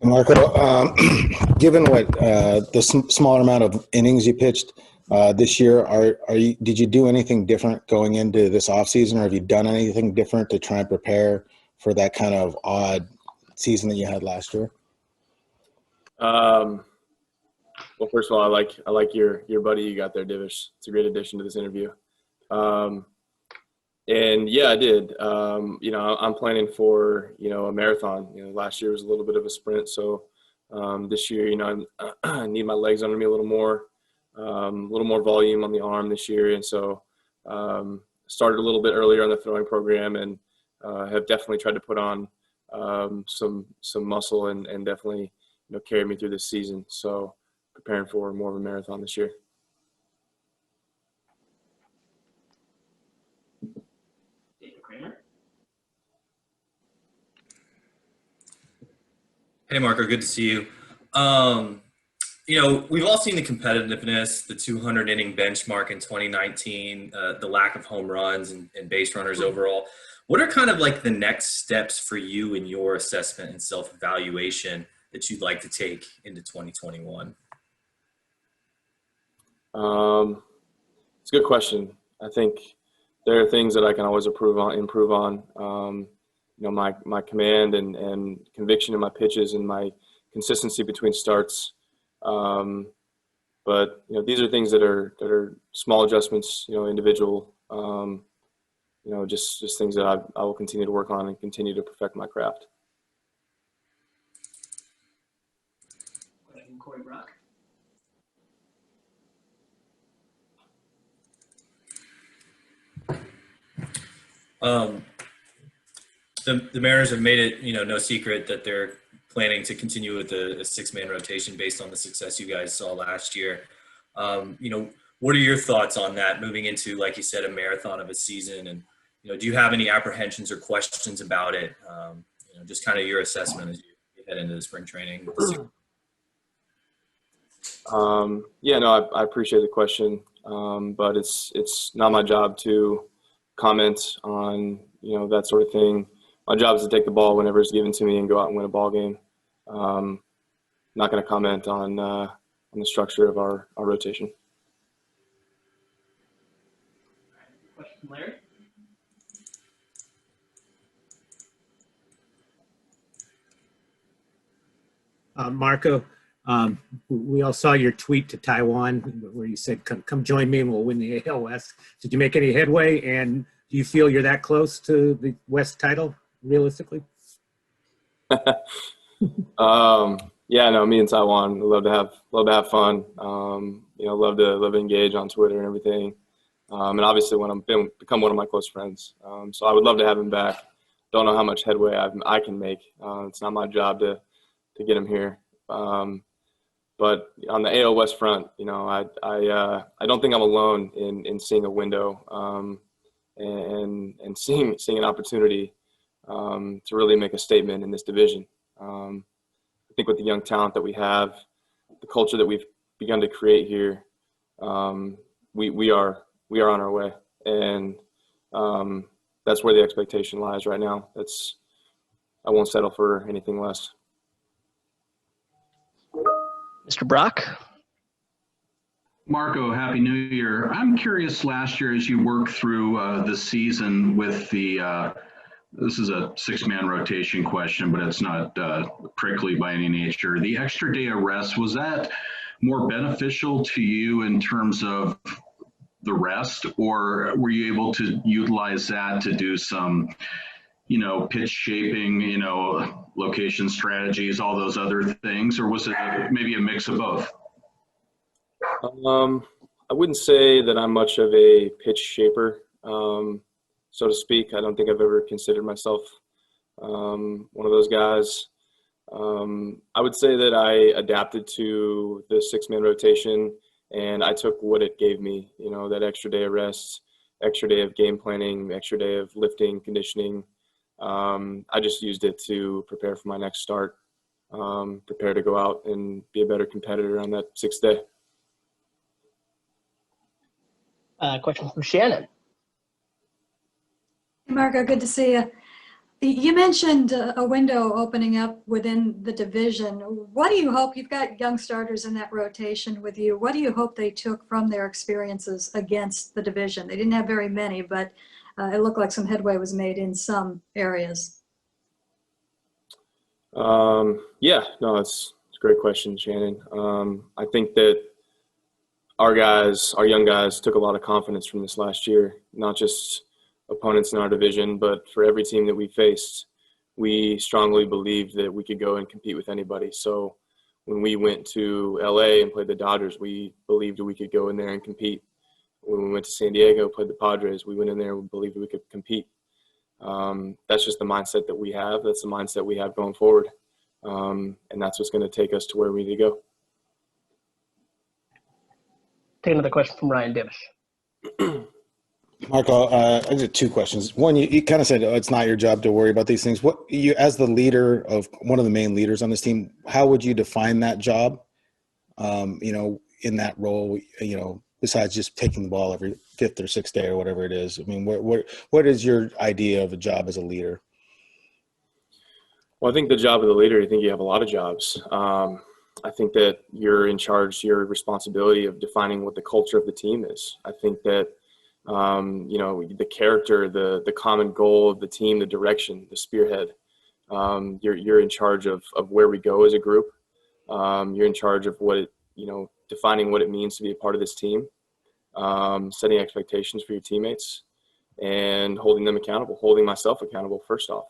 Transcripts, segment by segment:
Marco, given what the smaller amount of innings you pitched this year, did you do anything different going into this offseason, or have you done anything different to try and prepare for that kind of odd season that you had last year? Well, first of all, I like your buddy you got there, Divish. It's a great addition to this interview. And yeah, I did. I'm planning for, a marathon. Last year was a little bit of a sprint. So this year, I need my legs under me a little more volume on the arm this year. And so started a little bit earlier on the throwing program and have definitely tried to put on some muscle and definitely, carry me through this season. So preparing for more of a marathon this year. Kramer. Hey, Marco, good to see you. We've all seen the competitiveness, the 200-inning benchmark in 2019, the lack of home runs and base runners overall. What are kind of like the next steps for you in your assessment and self-evaluation that you'd like to take into 2021? It's a good question. I think there are things that I can always improve on. My command and conviction in my pitches and my consistency between starts. But these are things that are small adjustments, individual, just things that I will continue to work on and continue to perfect my craft. Corey Brock. The Mariners have made it, no secret that they're planning to continue with a six-man rotation based on the success you guys saw last year. What are your thoughts on that moving into, like you said, a marathon of a season? And, do you have any apprehensions or questions about it? Just kind of your assessment as you head into the spring training. I appreciate the question. But it's not my job to comment on, that sort of thing. My job is to take the ball whenever it's given to me and go out and win a ball game. Not going to comment on the structure of our rotation. Question from Larry. Marco, we all saw your tweet to Taiwan where you said, come join me and we'll win the AL West. Did you make any headway? And do you feel you're that close to the West title, realistically? Me and Taiwan love to have fun. Love to engage on Twitter and everything. And obviously when I'm become one of my close friends. So I would love to have him back. Don't know how much headway I can make. It's not my job to get him here. But on the AL West front, I don't think I'm alone in seeing a window and seeing an opportunity to really make a statement in this division. I think with the young talent that we have, the culture that we've begun to create here, we are on our way, and that's where the expectation lies right now. I won't settle for anything less. Mr. Brock. Marco, Happy New Year. I'm curious, last year as you worked through the season with this is a six-man rotation question, but it's not prickly by any nature. The extra day of rest, was that more beneficial to you in terms of the rest, or were you able to utilize that to do some, pitch shaping, location strategies, all those other things, or was it maybe a mix of both? I wouldn't say that I'm much of a pitch shaper, so to speak. I don't think I've ever considered myself one of those guys. I would say that I adapted to the six-man rotation, and I took what it gave me, that extra day of rest, extra day of game planning, extra day of lifting, conditioning. I just used it to prepare for my next start, prepare to go out and be a better competitor on that sixth day. Question from Shannon. Hey Marco, good to see you. You mentioned a window opening up within the division. What do you hope? You've got young starters in that rotation with you. What do you hope they took from their experiences against the division? They didn't have very many, but it looked like some headway was made in some areas. Yeah, no, it's a great question, Shannon. I think that our young guys took a lot of confidence from this last year, not just opponents in our division, but for every team that we faced, we strongly believed that we could go and compete with anybody. So when we went to LA and played the Dodgers, we believed we could go in there and compete. When we went to San Diego, played the Padres, we went in there and believed we could compete. That's just the mindset that we have. That's the mindset we have going forward. And that's what's going to take us to where we need to go. Take another question from Ryan Divish. Marco, I did two questions. One, you kind of said it's not your job to worry about these things. What you, as the leader of one of the main leaders on this team, how would you define that job? In that role, besides just taking the ball every fifth or sixth day or whatever it is. I mean, what is your idea of a job as a leader? Well, I think the job of the leader, I think you have a lot of jobs. I think that you're in charge, your responsibility of defining what the culture of the team is. I think that the character, the common goal of the team, the direction, the spearhead. You're in charge of where we go as a group. You're in charge of defining what it means to be a part of this team, setting expectations for your teammates, and holding them accountable, holding myself accountable first off.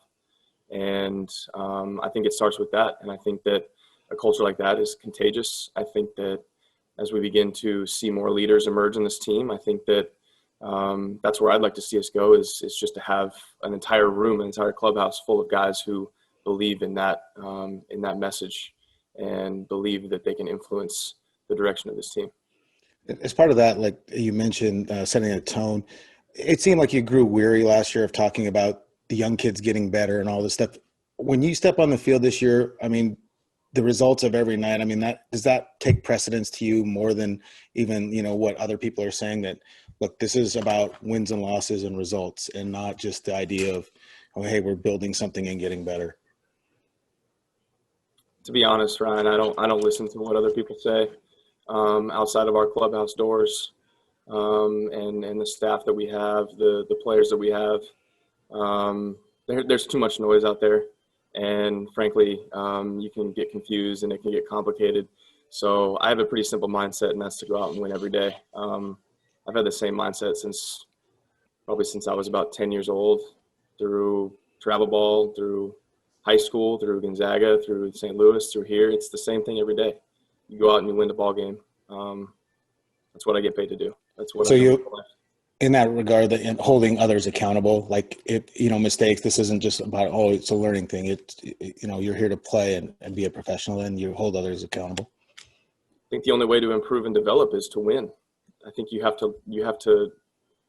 And I think it starts with that. And I think that a culture like that is contagious. I think that as we begin to see more leaders emerge in this team, I think that that's where I'd like to see us go is just to have an entire room, an entire clubhouse full of guys who believe in that message and believe that they can influence the direction of this team. As part of that, like you mentioned, setting a tone, it seemed like you grew weary last year of talking about the young kids getting better and all this stuff. When you step on the field this year, I mean, the results of every night, I mean, does that take precedence to you more than even, what other people are saying that, look, this is about wins and losses and results and not just the idea of, oh, hey, we're building something and getting better? To be honest, Ryan, I don't listen to what other people say outside of our clubhouse doors and the staff that we have, the players that we have. There's too much noise out there. And frankly, you can get confused and it can get complicated. So I have a pretty simple mindset, and that's to go out and win every day. I've had the same mindset since I was about 10 years old, through travel ball, through high school, through Gonzaga, through St. Louis, through here. It's the same thing every day. You go out and you win the ball game. That's what I get paid to do. That's what I do. In that regard, in holding others accountable, like mistakes, this isn't just about, it's a learning thing. You're here to play and be a professional, and you hold others accountable. I think the only way to improve and develop is to win. I think you have to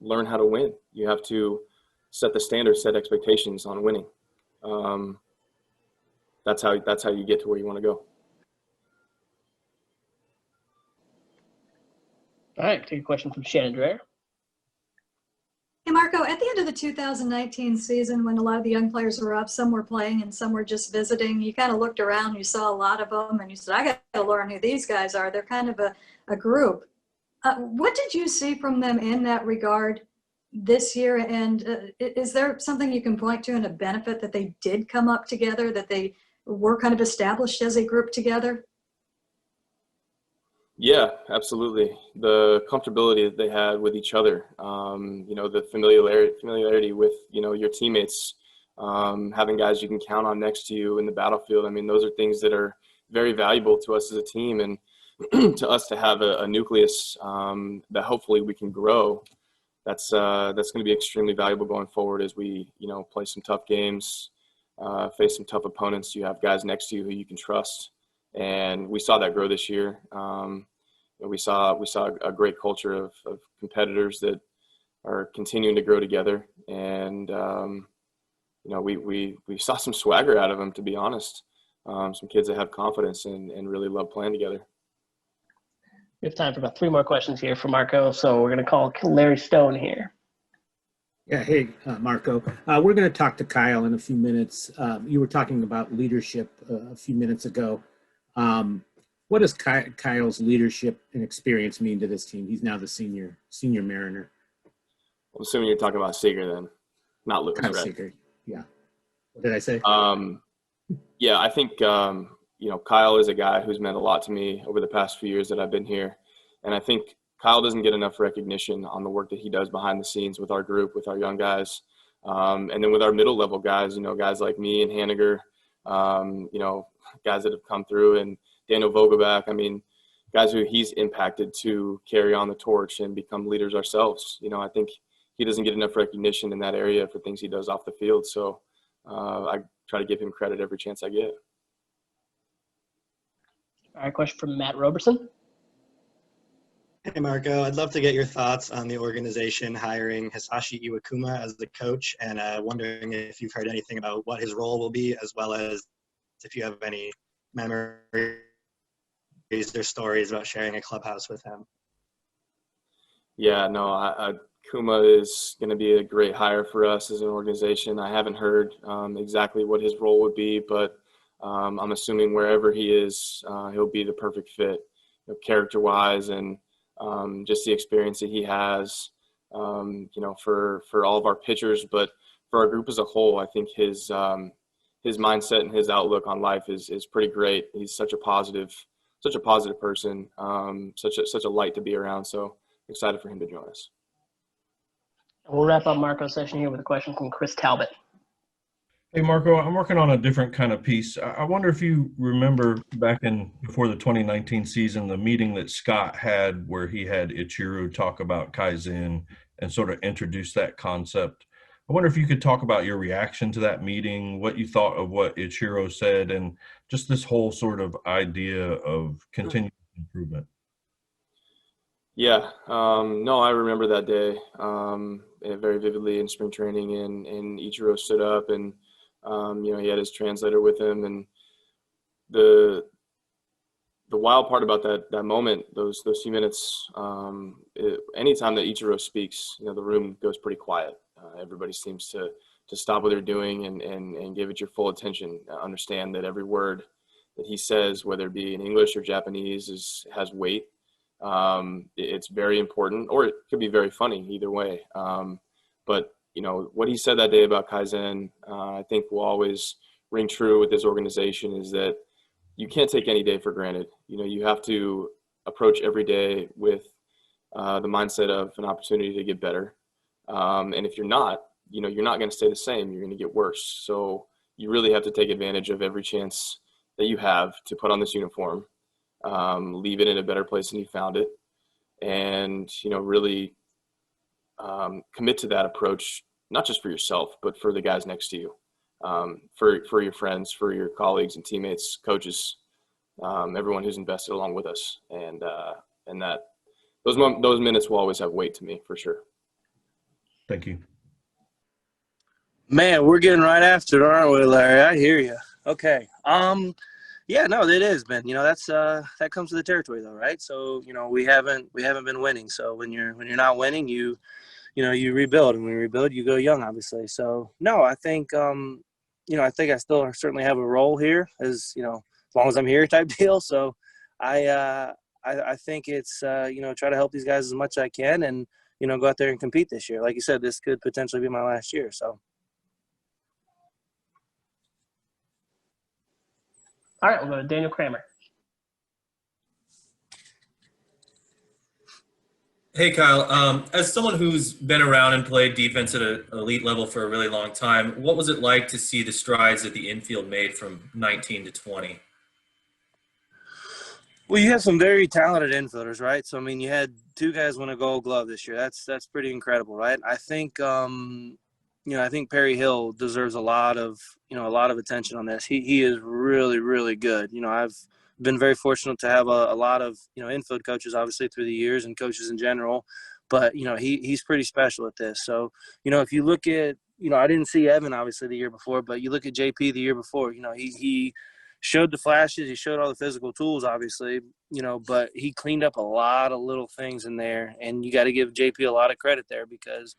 learn how to win. You have to set the standards, set expectations on winning. That's how you get to where you want to go. All right, take a question from Shannon Dreher. Hey, Marco, at the end of the 2019 season, when a lot of the young players were up, some were playing and some were just visiting, you kind of looked around, you saw a lot of them, and you said, I got to learn who these guys are. They're kind of a group. What did you see from them in that regard this year? And is there something you can point to in a benefit that they did come up together, that they were kind of established as a group together? Yeah, absolutely. The comfortability that they had with each other, the familiarity with, your teammates, having guys you can count on next to you in the battlefield. I mean, those are things that are very valuable to us as a team, and to us to have a nucleus that hopefully we can grow. That's going to be extremely valuable going forward as we, play some tough games, face some tough opponents. You have guys next to you who you can trust. And we saw that grow this year. We saw a great culture of competitors that are continuing to grow together. And, we saw some swagger out of them, to be honest. Some kids that have confidence and really love playing together. We have time for about 3 more questions here for Marco. So we're going to call Larry Stone here. Yeah, hey, Marco. We're going to talk to Kyle in a few minutes. You were talking about leadership a few minutes ago. What does Kyle's leadership and experience mean to this team? He's now the senior Mariner. I'm assuming you're talking about Seager then, not Lewis, Kyle right? Seager. Yeah. What did I say? Yeah, I think, Kyle is a guy who's meant a lot to me over the past few years that I've been here. And I think Kyle doesn't get enough recognition on the work that he does behind the scenes with our group, with our young guys. And then with our middle level guys, guys like me and Haniger, guys that have come through, and Daniel Vogelback. I mean, guys who he's impacted to carry on the torch and become leaders ourselves. I think he doesn't get enough recognition in that area for things he does off the field. So I try to give him credit every chance I get. All right, question from Matt Roberson. Hey, Marco. I'd love to get your thoughts on the organization hiring Hisashi Iwakuma as the coach, and wondering if you've heard anything about what his role will be, as well as if you have any memories or stories about sharing a clubhouse with him. Yeah, no, Kuma is going to be a great hire for us as an organization. I haven't heard exactly what his role would be, but I'm assuming wherever he is, he'll be the perfect fit, character-wise, and just the experience that he has, for all of our pitchers, but for our group as a whole. I think his mindset and his outlook on life is pretty great. He's such a positive person, such a light to be around. So excited for him to join us. We'll wrap up Marco's session here with a question from Chris Talbot. Hey, Marco, I'm working on a different kind of piece. I wonder if you remember back before the 2019 season, the meeting that Scott had where he had Ichiro talk about Kaizen and sort of introduce that concept. I wonder if you could talk about your reaction to that meeting, what you thought of what Ichiro said, and just this whole sort of idea of continuous improvement. Yeah, no, I remember that day very vividly in spring training, and Ichiro stood up, and he had his translator with him, and the wild part about that moment, those few minutes, anytime that Ichiro speaks, the room goes pretty quiet. Everybody seems to stop what they're doing and give it your full attention. Understand that every word that he says, whether it be in English or Japanese, has weight. It's very important, or it could be very funny either way. But what he said that day about Kaizen, I think will always ring true with this organization, is that you can't take any day for granted. You have to approach every day with the mindset of an opportunity to get better. And if you're not, you're not going to stay the same. You're going to get worse. So you really have to take advantage of every chance that you have to put on this uniform, leave it in a better place than you found it, and, really commit to that approach, not just for yourself, but for the guys next to you, for your friends, for your colleagues and teammates, coaches, everyone who's invested along with us. And that those minutes will always have weight to me, for sure. Thank you. Man, we're getting right after it, aren't we, Larry? I hear you. Okay. Yeah, no, it is, Ben. That's that comes with the territory, though, right? So, we haven't been winning. So when you're not winning, you rebuild, and when you rebuild, you go young, obviously. So no, I think I think I still certainly have a role here, as long as I'm here, type deal. So I think it's try to help these guys as much as I can, and go out there and compete this year. Like you said, this could potentially be my last year. So. All right, we'll go to Daniel Kramer. Hey, Kyle. As someone who's been around and played defense at an elite level for a really long time, what was it like to see the strides that the infield made from 19 to 20? Well, you have some very talented infielders, right? So, you had two guys win a Gold Glove this year. That's pretty incredible, right? I think, I think Perry Hill deserves a lot of attention on this. He is really, really good. I've been very fortunate to have a lot of, infield coaches, obviously, through the years, and coaches in general. But, he's pretty special at this. So, if you look at, I didn't see Evan, obviously, the year before, but you look at JP the year before, he showed the flashes. He showed all the physical tools, obviously, but he cleaned up a lot of little things in there. And you got to give JP a lot of credit there, because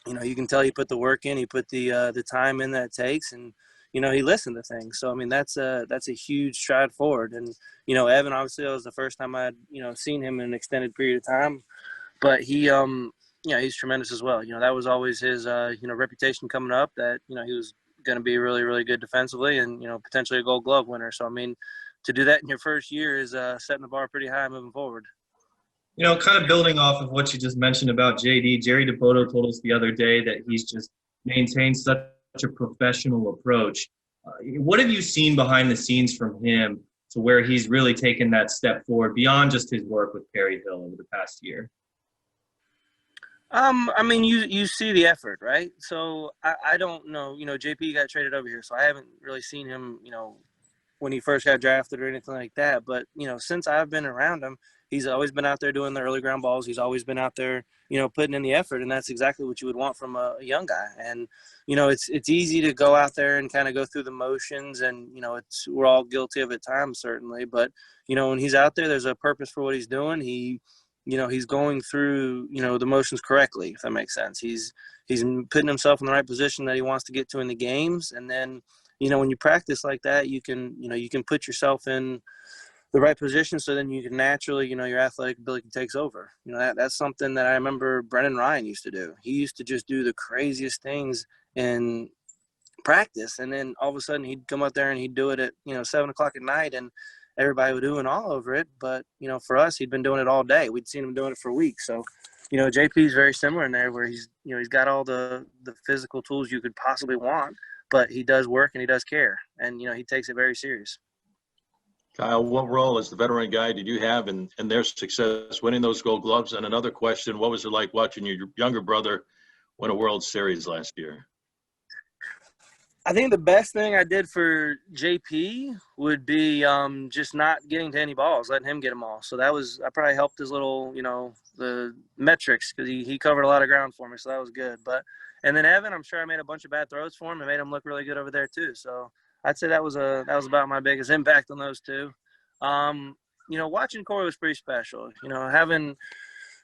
You can tell he put the work in, he put the time in that it takes, and he listened to things. So I mean, that's a huge stride forward. And Evan, obviously, that was the first time I'd seen him in an extended period of time, but he he's tremendous as well. That was always his reputation coming up, that he was going to be really, really good defensively and potentially a Gold Glove winner. So I mean, to do that in your first year is setting the bar pretty high moving forward. Kind of building off of what you just mentioned about JD, Jerry DePoto told us the other day that he's just maintained such a professional approach. What have you seen behind the scenes from him to where he's really taken that step forward beyond just his work with Perry Hill over the past year? I mean, you see the effort, right? So I don't know, JP got traded over here, so I haven't really seen him, when he first got drafted or anything like that. But, since I've been around him, he's always been out there doing the early ground balls. He's always been out there, putting in the effort, and that's exactly what you would want from a young guy. And, it's easy to go out there and kind of go through the motions, and, we're all guilty of it at times, certainly. But, when he's out there, there's a purpose for what he's doing. He's going through, the motions correctly, if that makes sense. He's putting himself in the right position that he wants to get to in the games. And then, when you practice like that, you can put yourself in the right position, so then you can naturally, your athletic ability takes over. That's something that I remember Brendan Ryan used to do. He used to just do the craziest things in practice, and then all of a sudden he'd come out there and he'd do it at 7 o'clock at night, and everybody would do it all over it. But for us, he'd been doing it all day. We'd seen him doing it for weeks. So JP is very similar in there, where he's got all the physical tools you could possibly want, but he does work and he does care, and he takes it very serious. Kyle, what role as the veteran guy did you have in their success winning those Gold Gloves? And another question, what was it like watching your younger brother win a World Series last year? I think the best thing I did for JP would be just not getting to any balls, letting him get them all. So I probably helped his little, the metrics, because he covered a lot of ground for me. So that was good. And then Evan, I'm sure I made a bunch of bad throws for him and made him look really good over there too. So I'd say that was about my biggest impact on those two. Watching Corey was pretty special. Having,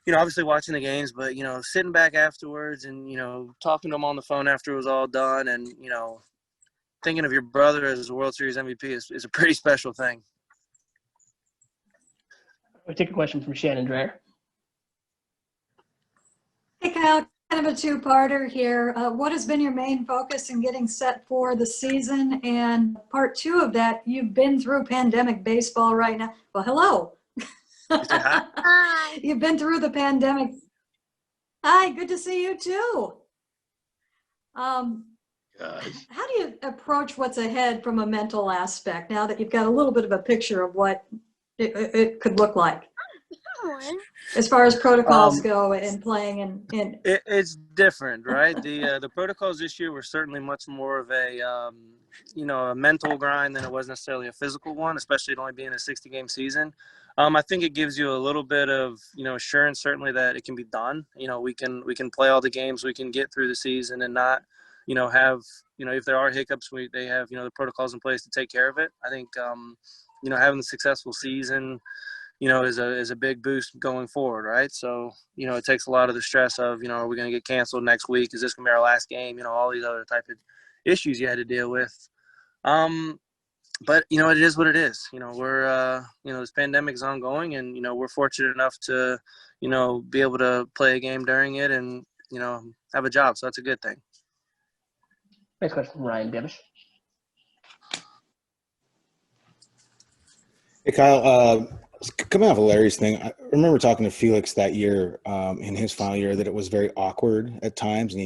obviously watching the games, but sitting back afterwards and talking to him on the phone after it was all done, and thinking of your brother as a World Series MVP is a pretty special thing. We'll take a question from Shannon Dreher. Hey, Kyle, kind of a two-parter here. What has been your main focus in getting set for the season? And part two of that, you've been through pandemic baseball right now. Well, hello. Hi. You've been through the pandemic. Hi, good to see you too. How do you approach what's ahead from a mental aspect now that you've got a little bit of a picture of what it could look like as far as protocols go and playing and it's different, right? The protocols this year were certainly much more of a mental grind than it was necessarily a physical one, especially it only being a 60-game season. I think it gives you a little bit of assurance, certainly, that it can be done. We can play all the games, we can get through the season and not have, if there are hiccups, they have, the protocols in place to take care of it. I think, having a successful season, is a big boost going forward, right? So, it takes a lot of the stress of, are we going to get canceled next week? Is this going to be our last game? All these other type of issues you had to deal with. But, it is what it is. We're, this pandemic is ongoing, and, we're fortunate enough to, be able to play a game during it and, have a job. So that's a good thing. Next question from Ryan Devish. Hey, Kyle, coming off of Larry's thing, I remember talking to Felix that year in his final year that it was very awkward at times, and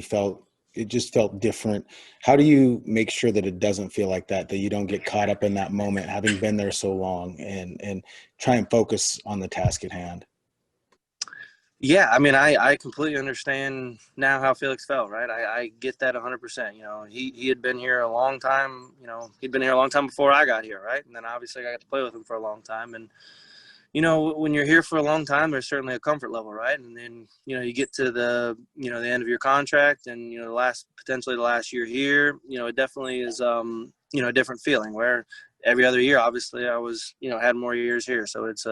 it just felt different. How do you make sure that it doesn't feel like that you don't get caught up in that moment, having been there so long, and try and focus on the task at hand? Yeah, I mean, I completely understand now how Felix felt, right? I get that 100%. He had been here a long time, he'd been here a long time before I got here, right? And then obviously I got to play with him for a long time. And, when you're here for a long time, there's certainly a comfort level, right? And then, you get to the, the end of your contract and, potentially the last year here, it definitely is, a different feeling. Where every other year, obviously, I was, had more years here. So it's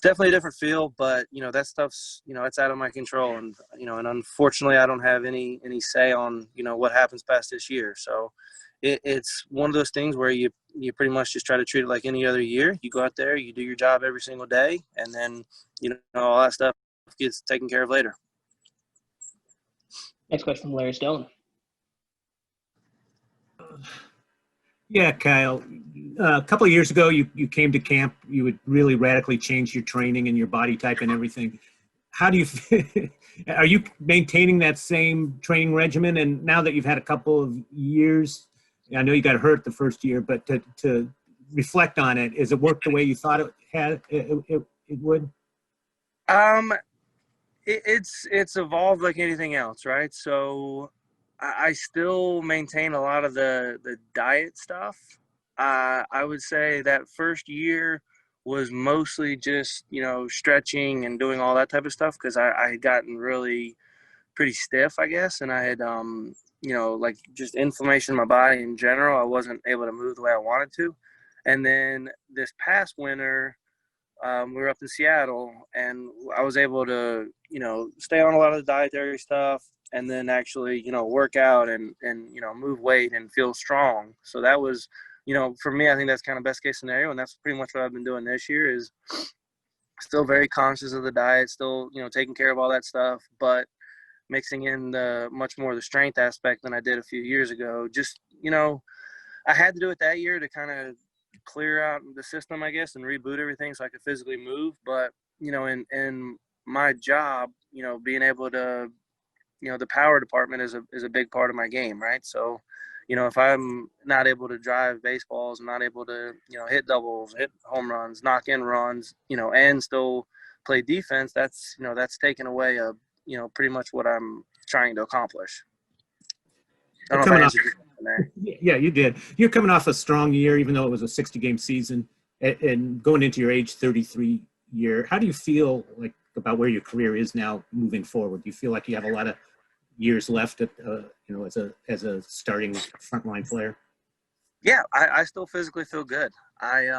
definitely a different feel, but, that stuff's, it's out of my control. And, and unfortunately, I don't have any say on, what happens past this year. So it's one of those things where you pretty much just try to treat it like any other year. You go out there, you do your job every single day, and then, all that stuff gets taken care of later. Next question from Larry Stone. Yeah, Kyle. A couple of years ago, you came to camp. You would really radically change your training and your body type and everything. How do you are you maintaining that same training regimen? And now that you've had a couple of years, I know you got hurt the first year, but to reflect on it, has it worked the way you thought it would? It's evolved like anything else, right? So I still maintain a lot of the diet stuff. I would say that first year was mostly just, stretching and doing all that type of stuff because I had gotten really pretty stiff, I guess. And I had, like just inflammation in my body in general. I wasn't able to move the way I wanted to. And then this past winter, we were up in Seattle and I was able to, stay on a lot of the dietary stuff and then actually, work out and move weight and feel strong. So that was, for me, I think that's kind of best case scenario. And that's pretty much what I've been doing this year is still very conscious of the diet, still, taking care of all that stuff, but mixing in much more the strength aspect than I did a few years ago. Just, I had to do it that year to kind of clear out the system, I guess, and reboot everything so I could physically move. But, in my job, being able to, the power department is a big part of my game, right? So, if I'm not able to drive baseballs, I'm not able to, hit doubles, hit home runs, knock in runs, and still play defense, that's taken away pretty much what I'm trying to accomplish. I don't know if I answered your question there. Yeah, you did. You're coming off a strong year, even though it was a 60-game season, and going into your age 33 year. How do you feel like about where your career is now moving forward? Do you feel like you have a lot of years left at, as a starting frontline player? Yeah, I still physically feel good. I've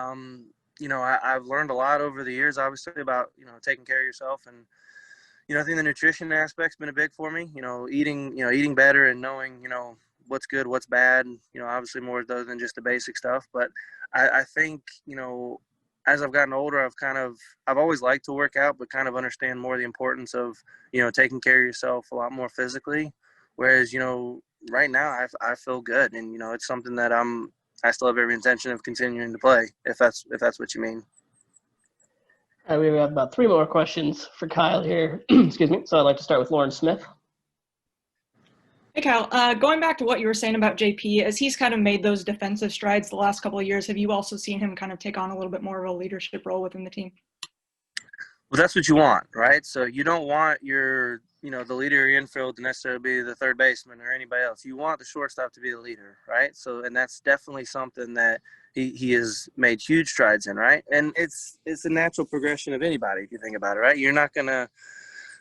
learned a lot over the years, obviously, about, taking care of yourself. And, I think the nutrition aspect's been a big for me, eating better and knowing, what's good, what's bad, obviously more than just the basic stuff. But I think, as I've gotten older, I've always liked to work out, but kind of understand more the importance of, taking care of yourself a lot more physically. Whereas, right now I feel good, and, it's something that I still have every intention of continuing to play, if that's what you mean. All right, we have about 3 more questions for Kyle here. Excuse me. So I'd like to start with Lauren Smith. Hey, Kyle. Going back to what you were saying about JP, as he's kind of made those defensive strides the last couple of years, have you also seen him kind of take on a little bit more of a leadership role within the team? Well, that's what you want, right? So you don't want your, the leader of your infield to necessarily be the third baseman or anybody else. You want the shortstop to be the leader, right? So, and that's definitely something that he has made huge strides in, right? And it's a natural progression of anybody if you think about it, right? You're not going to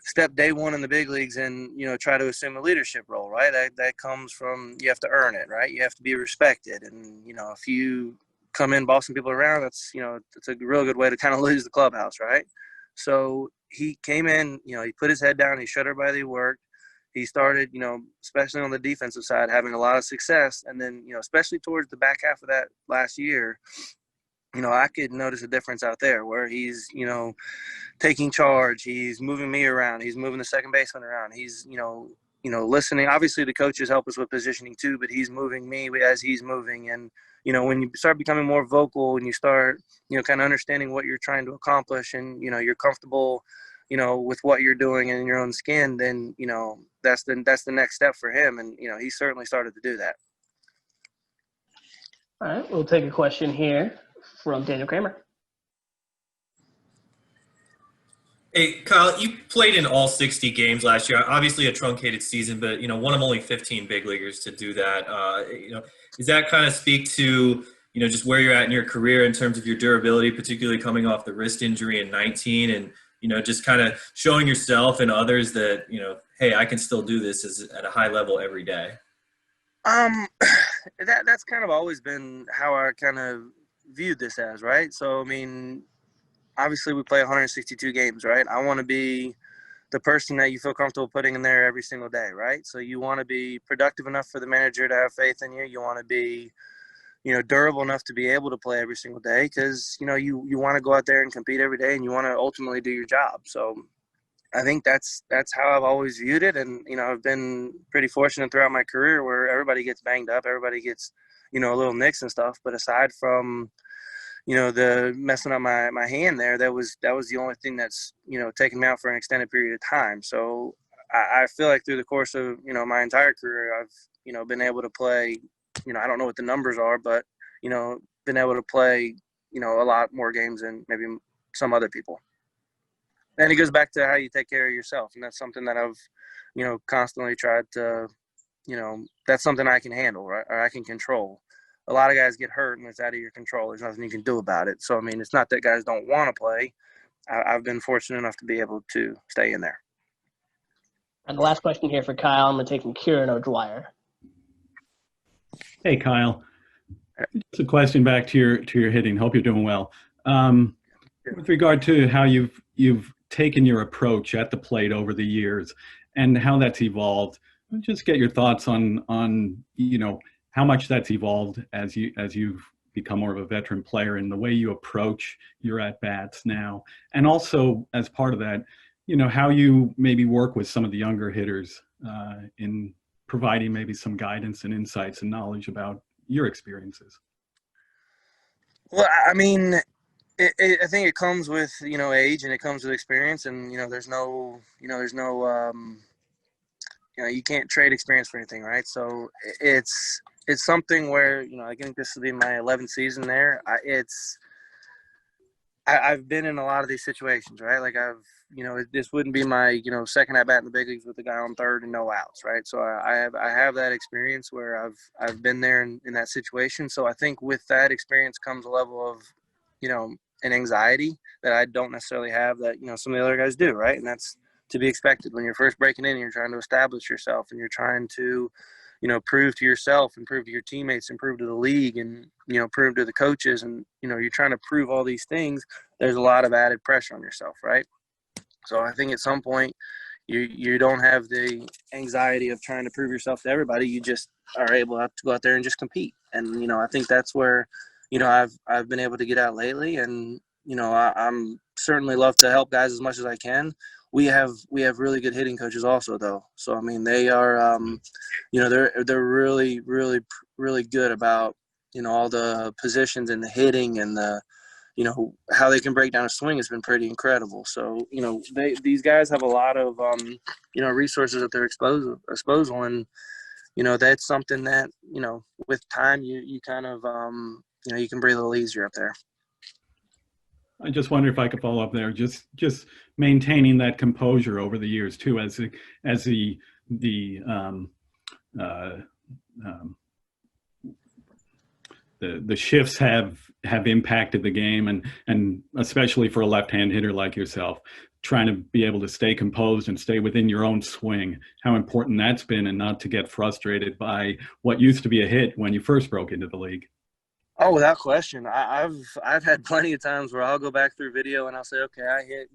step day one in the big leagues and, try to assume a leadership role, right? That comes from, you have to earn it, right? You have to be respected. And, if you come in bossing people around, that's, it's a real good way to kind of lose the clubhouse, right? So he came in, he put his head down, he showed everybody he worked. He started, especially on the defensive side, having a lot of success. And then, especially towards the back half of that last year, I could notice a difference out there where he's, taking charge. He's moving me around. He's moving the second baseman around. He's, listening. Obviously, the coaches help us with positioning too, but he's moving me as he's moving. And, when you start becoming more vocal and you start, kind of understanding what you're trying to accomplish and, you're comfortable, with what you're doing in your own skin, then, that's the next step for him. And, he certainly started to do that. All right, we'll take a question here from Daniel Kramer. Hey, Kyle, you played in all 60 games last year. Obviously a truncated season, but, one of only 15 big leaguers to do that. Does that kind of speak to, just where you're at in your career in terms of your durability, particularly coming off the wrist injury in 19 and, just kind of showing yourself and others that, hey, I can still do this at a high level every day? that's kind of always been how I kind of viewed this as, right? So, I mean, obviously we play 162 games, right? I want to be the person that you feel comfortable putting in there every single day, right? So you want to be productive enough for the manager to have faith in you. You want to be, durable enough to be able to play every single day because, you want to go out there and compete every day and you want to ultimately do your job. So I think that's how I've always viewed it. And, I've been pretty fortunate throughout my career where everybody gets banged up, everybody gets, little nicks and stuff. But aside from, the messing up my hand there, that was the only thing that's, taken me out for an extended period of time. So I feel like through the course of, my entire career, I've, been able to play, I don't know what the numbers are, but, been able to play, a lot more games than maybe some other people. And it goes back to how you take care of yourself. And that's something that I've, constantly tried to, that's something I can handle, right? Or I can control. A lot of guys get hurt and it's out of your control. There's nothing you can do about it. So, I mean, it's not that guys don't want to play. I've been fortunate enough to be able to stay in there. And the last question here for Kyle, I'm going to take from Kieran O'Dwyer. Hey, Kyle. It's a question back to your hitting. Hope you're doing well. With regard to how you've taken your approach at the plate over the years and how that's evolved, just get your thoughts on how much that's evolved as you've become more of a veteran player in the way you approach your at-bats now. And also, as part of that, how you maybe work with some of the younger hitters in providing maybe some guidance and insights and knowledge about your experiences. Well, I mean, I think it comes with, age and it comes with experience and, you can't trade experience for anything, right? So it's something where, I think this will be my 11th season there. I've been in a lot of these situations, right? Like this wouldn't be my, second at bat in the big leagues with the guy on third and no outs, right? So I have that experience where I've been there in that situation. So I think with that experience comes a level of, an anxiety that I don't necessarily have that, some of the other guys do, right? And that's to be expected when you're first breaking in and you're trying to establish yourself and you're trying to, prove to yourself and prove to your teammates and prove to the league and, prove to the coaches and, you're trying to prove all these things. There's a lot of added pressure on yourself, right? So I think at some point you don't have the anxiety of trying to prove yourself to everybody. You just are able to go out there and just compete. And, I think that's where, I've been able to get out lately and, I'm certainly love to help guys as much as I can. We have really good hitting coaches also though. So, I mean, they are, they're really, really, really good about, all the positions and the hitting and the, how they can break down a swing has been pretty incredible. So, these guys have a lot of, resources at their disposal and, that's something that, with time you kind of, you can breathe a little easier up there. I just wonder if I could follow up there. Just maintaining that composure over the years too, as the shifts have impacted the game, and especially for a left-hand hitter like yourself, trying to be able to stay composed and stay within your own swing. How important that's been, and not to get frustrated by what used to be a hit when you first broke into the league. Oh, without question. I've had plenty of times where I'll go back through video and I'll say, okay, I hit,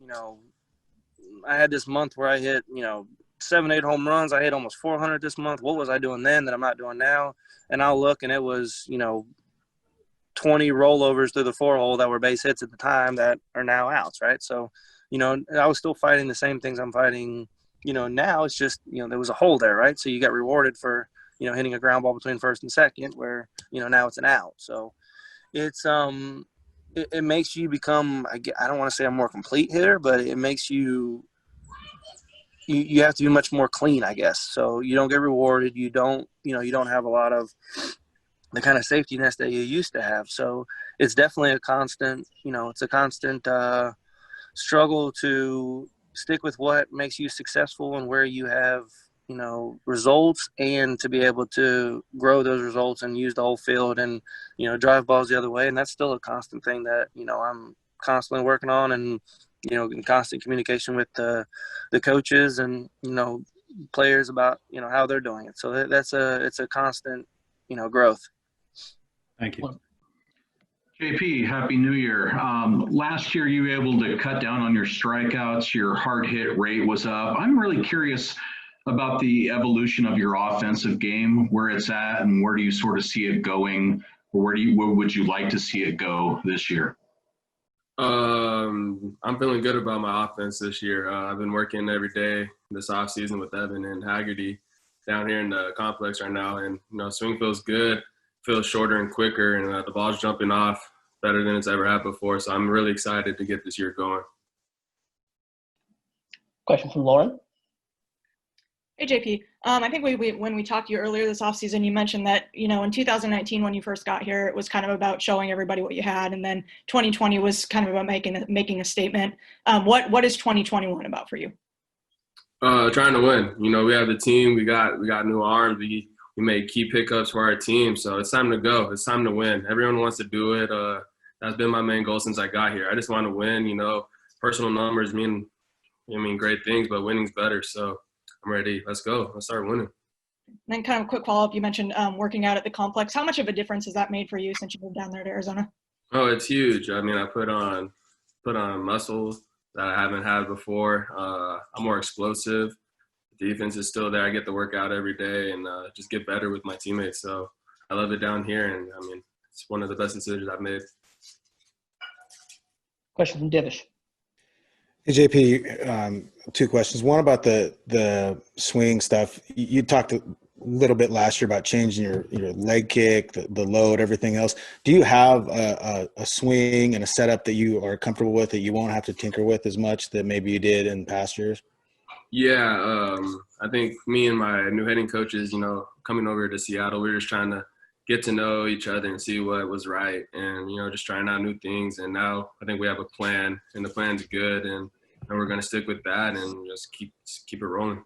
I had this month where I hit, 7-8 home runs. I hit almost 400 this month. What was I doing then that I'm not doing now? And I'll look and it was, 20 rollovers through the 4-hole that were base hits at the time that are now outs, right? So, I was still fighting the same things I'm fighting, now. It's just, there was a hole there, right? So you got rewarded for, hitting a ground ball between first and second where, now it's an out. So it's, it makes you become, I don't want to say a more complete hitter, but it makes you have to be much more clean, I guess. So you don't get rewarded. You don't, you don't have a lot of the kind of safety nets that you used to have. So it's definitely a constant, it's a constant struggle to stick with what makes you successful and where you have, results, and to be able to grow those results and use the whole field and, drive balls the other way. And that's still a constant thing that, I'm constantly working on and, in constant communication with the coaches and, players about, how they're doing it. So it's a constant, growth. Thank you. JP, Happy New Year. Last year, you were able to cut down on your strikeouts. Your hard hit rate was up. I'm really curious about the evolution of your offensive game, where it's at, and where do you sort of see it going, or where would you like to see it go this year? I'm feeling good about my offense this year. I've been working every day this offseason with Evan and Haggerty down here in the complex right now, and swing feels good, feels shorter and quicker, and the ball's jumping off better than it's ever had before. So I'm really excited to get this year going. Question from Lauren. Hey, JP. I think when we talked to you earlier this offseason, you mentioned that, in 2019, when you first got here, it was kind of about showing everybody what you had. And then 2020 was kind of about making a statement. What is 2021 about for you? Trying to win. We have the team. We got new arms. We made key pickups for our team. So it's time to go. It's time to win. Everyone wants to do it. That's been my main goal since I got here. I just want to win. Personal numbers mean great things, but winning's better. So I'm ready. Let's go. Let's start winning. And then kind of a quick follow-up. You mentioned working out at the complex. How much of a difference has that made for you since you moved down there to Arizona? Oh, it's huge. I put on muscles that I haven't had before. I'm more explosive. The defense is still there. I get to work out every day and just get better with my teammates. So I love it down here, and it's one of the best decisions I've made. Question from Divish. Hey, JP, two questions. One about the swing stuff. You talked a little bit last year about changing your leg kick, the load, everything else. Do you have a swing and a setup that you are comfortable with that you won't have to tinker with as much that maybe you did in past years? Yeah, I think me and my new hitting coaches, coming over to Seattle, we were just trying to get to know each other and see what was right and, just trying out new things. And now I think we have a plan, and the plan's good, and we're going to stick with that and just keep it rolling.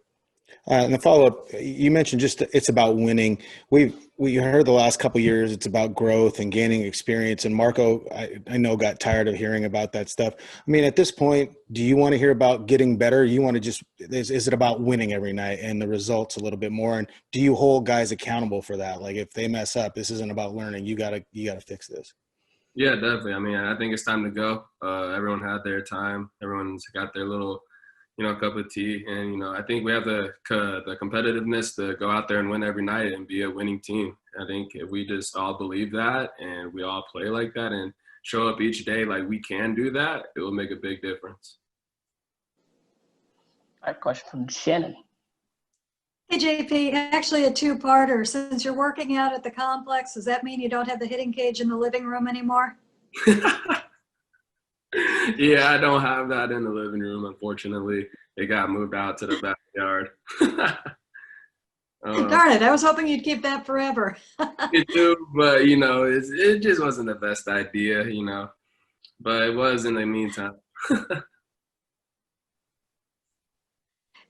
And the follow-up, you mentioned just it's about winning. We heard the last couple of years it's about growth and gaining experience. And Marco, I know, got tired of hearing about that stuff. At this point, do you want to hear about getting better? You want to just is it about winning every night and the results a little bit more? And do you hold guys accountable for that? Like if they mess up, this isn't about learning. You gotta fix this. Yeah, definitely. I think it's time to go. Everyone had their time. Everyone's got their little cup of tea. And, I think we have the competitiveness to go out there and win every night and be a winning team. I think if we just all believe that and we all play like that and show up each day like we can do that, it will make a big difference. All right, question from Shannon. Hey, JP, actually a two-parter. Since you're working out at the complex, does that mean you don't have the hitting cage in the living room anymore? Yeah, I don't have that in the living room, unfortunately. It got moved out to the backyard. Darn it, I was hoping you'd keep that forever. Me too, but, it just wasn't the best idea, But it was in the meantime.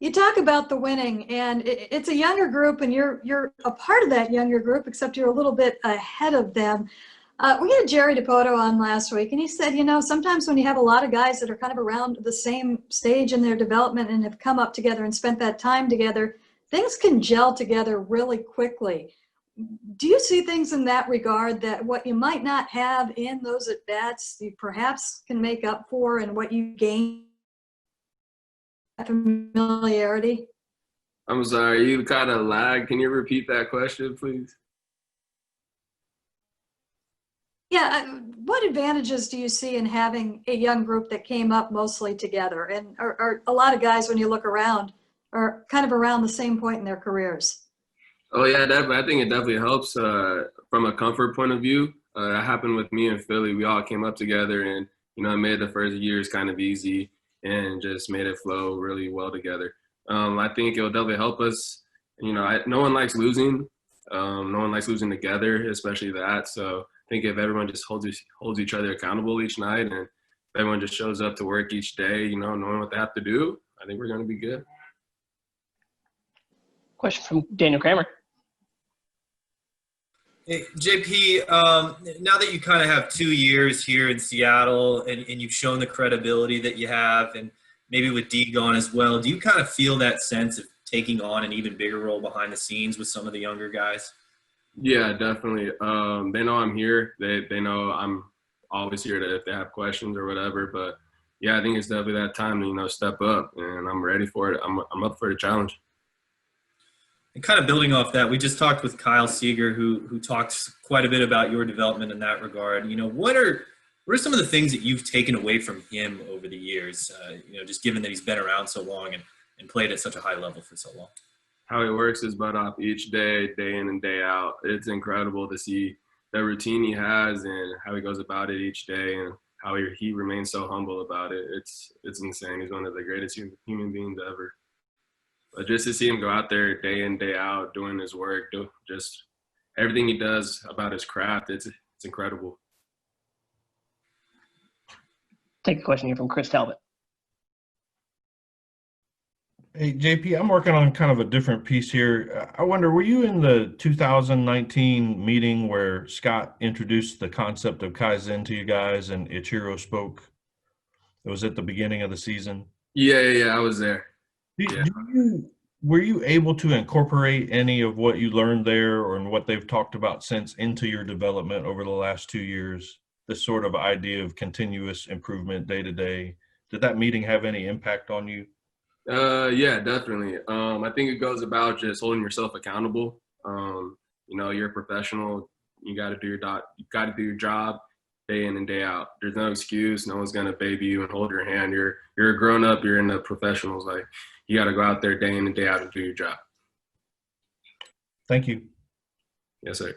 You talk about the winning, and it's a younger group, and you're a part of that younger group, except you're a little bit ahead of them. We had Jerry DePoto on last week, and he said, sometimes when you have a lot of guys that are kind of around the same stage in their development and have come up together and spent that time together, things can gel together really quickly. Do you see things in that regard that what you might not have in those at-bats you perhaps can make up for and what you gain familiarity? I'm sorry, you kind of lagged. Can you repeat that question, please? Yeah, what advantages do you see in having a young group that came up mostly together? And are a lot of guys, when you look around, are kind of around the same point in their careers? Oh, yeah, definitely. I think it definitely helps from a comfort point of view. That happened with me and Philly. We all came up together and, it made the first years kind of easy and just made it flow really well together. I think it will definitely help us. No one likes losing. No one likes losing together, especially that. So I think if everyone just holds each other accountable each night and if everyone just shows up to work each day, knowing what they have to do, I think we're going to be good. Question from Daniel Kramer. Hey, JP, now that you kind of have 2 years here in Seattle and you've shown the credibility that you have, and maybe with D gone as well, do you kind of feel that sense of taking on an even bigger role behind the scenes with some of the younger guys? Yeah, definitely. They know I'm here. They know I'm always here if they have questions or whatever. But yeah, I think it's definitely that time to step up, and I'm ready for it. I'm up for the challenge. And kind of building off that, we just talked with Kyle Seager, who talks quite a bit about your development in that regard. What are some of the things that you've taken away from him over the years? Just given that he's been around so long and played at such a high level for so long. How he works his butt off each day, day in and day out. It's incredible to see the routine he has and how he goes about it each day and how he remains so humble about it. It's insane. He's one of the greatest human beings ever. But just to see him go out there day in, day out, doing his work, just everything he does about his craft, it's incredible. Take a question here from Chris Talbot. Hey, JP, I'm working on kind of a different piece here. I wonder, were you in the 2019 meeting where Scott introduced the concept of Kaizen to you guys and Ichiro spoke? It was at the beginning of the season. Yeah, I was there. Were you able to incorporate any of what you learned there or what they've talked about since into your development over the last 2 years? This sort of idea of continuous improvement day to day. Did that meeting have any impact on you? Yeah, definitely. I think it goes about just holding yourself accountable. You're a professional. You got to do your job day in and day out. There's no excuse. No one's gonna baby you and hold your hand. You're a grown up. You're in the professionals. Like, you got to go out there day in and day out and do your job. Thank you. Yes, sir.